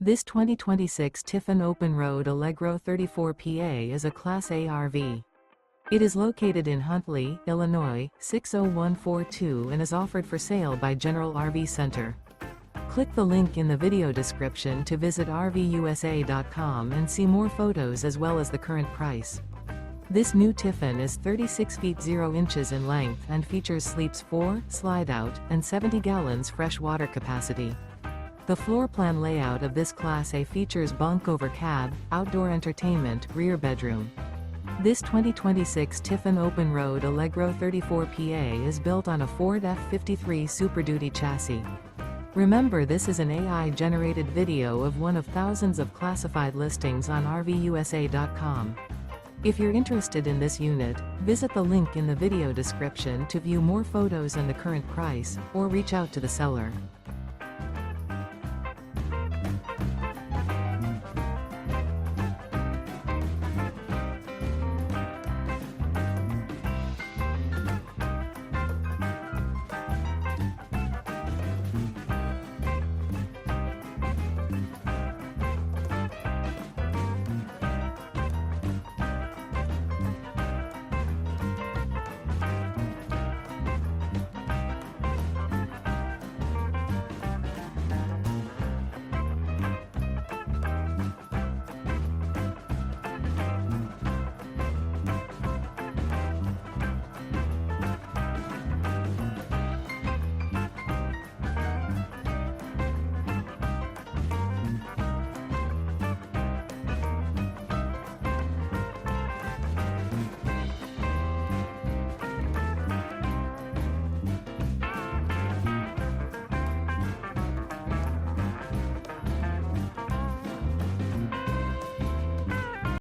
This 2026 Tiffin Open Road Allegro 34 PA is a Class A RV. It is located in Huntley, Illinois, 60142 and is offered for sale by General RV Center. Click the link in the video description to visit RVUSA.com and see more photos as well as the current price. This new Tiffin is 36 feet 0 inches in length and features sleeps 4, Slideout, and 70 gallons fresh water capacity. The floor plan layout of this Class A features bunk over cab, outdoor entertainment, rear bedroom. This 2026 Tiffin Open Road Allegro 34 PA is built on a Ford F53 Super Duty chassis. Remember, this is an AI-generated video of one of thousands of classified listings on RVUSA.com. If you're interested in this unit, visit the link in the video description to view more photos and the current price, or reach out to the seller.